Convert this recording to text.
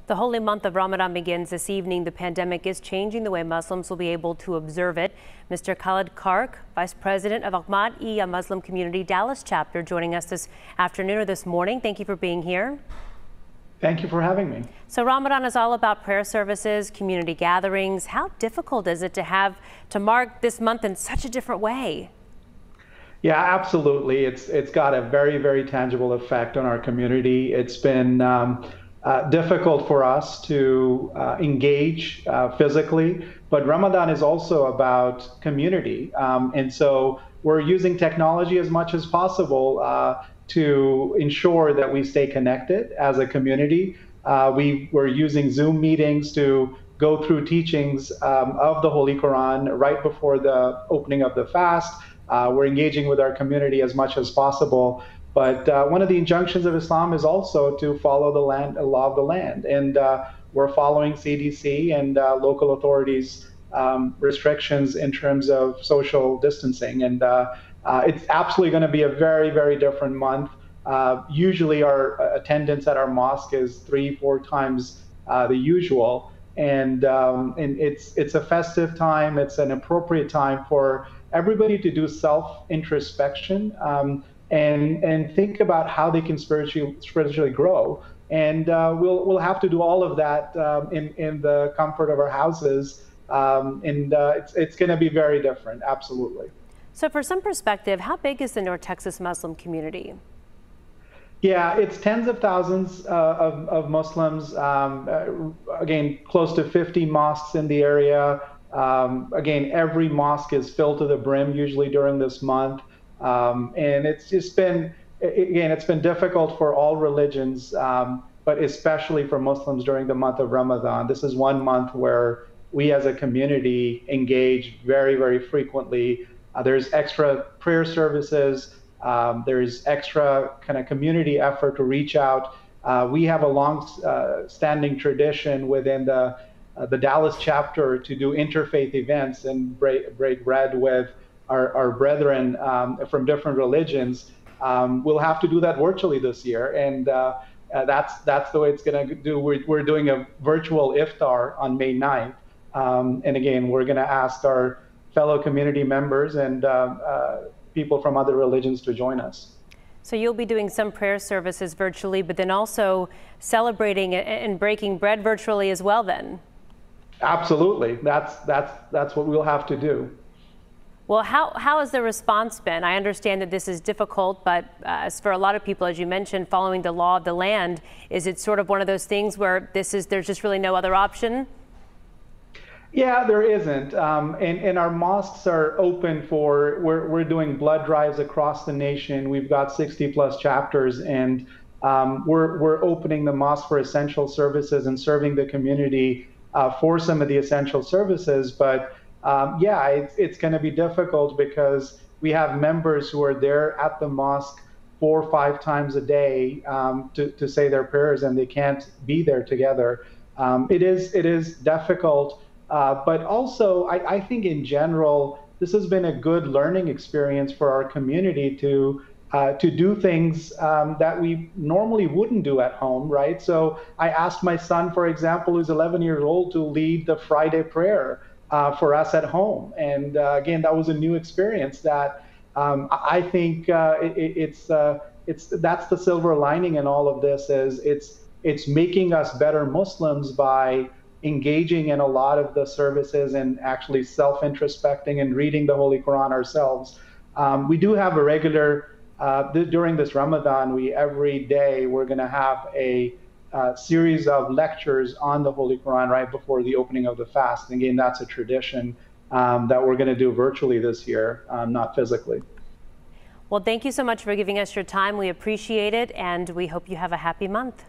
The holy month of Ramadan begins this evening. The pandemic is changing the way Muslims will be able to observe it. Mr. Khalid Kark, Vice President of Ahmadi Muslim Community Dallas Chapter, joining us this afternoon or this morning. Thank you for being here. Thank you for having me. So Ramadan is all about prayer services, community gatherings. How difficult is it to mark this month in such a different way? Yeah, absolutely. It's got a very, very tangible effect on our community. It's been difficult for us to engage physically, but Ramadan is also about community. And so we're using technology as much as possible to ensure that we stay connected as a community. We're using Zoom meetings to go through teachings of the Holy Quran right before the opening of the fast. We're engaging with our community as much as possible. But one of the injunctions of Islam is also to follow the law of the land. And we're following CDC and local authorities' restrictions in terms of social distancing. And it's absolutely going to be a very, very different month. Usually our attendance at our mosque is 3-4 times the usual. And it's a festive time. It's an appropriate time for everybody to do self-introspection and think about how they can spiritually grow. And we'll have to do all of that in the comfort of our houses. It's going to be very different, absolutely. So for some perspective, how big is the North Texas Muslim community? Yeah, it's tens of thousands of Muslims. Again, close to 50 mosques in the area. Again, every mosque is filled to the brim usually during this month. And it's just been, again, it's been difficult for all religions, but especially for Muslims during the month of Ramadan. This is one month where we as a community engage very, very frequently. There's extra prayer services. There's extra kind of community effort to reach out. We have a long-standing tradition within the Dallas chapter to do interfaith events and break bread with our brethren from different religions. We'll have to do that virtually this year, and that's the way it's going to do. We're doing a virtual iftar on May 9th, and again, we're going to ask our fellow community members and people from other religions to join us. So you'll be doing some prayer services virtually, but then also celebrating and breaking bread virtually as well then? Absolutely. That's what we'll have to do. Well, how has the response been? I understand that this is difficult, but as for a lot of people, as you mentioned, following the law of the land, is it sort of one of those things where there's just really no other option? Yeah, there isn't. And our mosques are open for, we're doing blood drives across the nation. We've got 60+ chapters, and we're opening the mosque for essential services and serving the community for some of the essential services. But yeah, it's going to be difficult because we have members who are there at the mosque 4 or 5 times a day to say their prayers, and they can't be there together. It is difficult. But also, I think in general, this has been a good learning experience for our community to do things that we normally wouldn't do at home, right? So I asked my son, for example, who's 11 years old, to lead the Friday prayer for us at home. And again, that was a new experience that I think that's the silver lining in all of this, is it's making us better Muslims by engaging in a lot of the services and actually self-introspecting and reading the Holy Quran ourselves. We do have a regular, during this Ramadan, every day we're going to have a series of lectures on the Holy Quran right before the opening of the fast. And again, that's a tradition that we're going to do virtually this year, not physically. Well, thank you so much for giving us your time. We appreciate it, and we hope you have a happy month.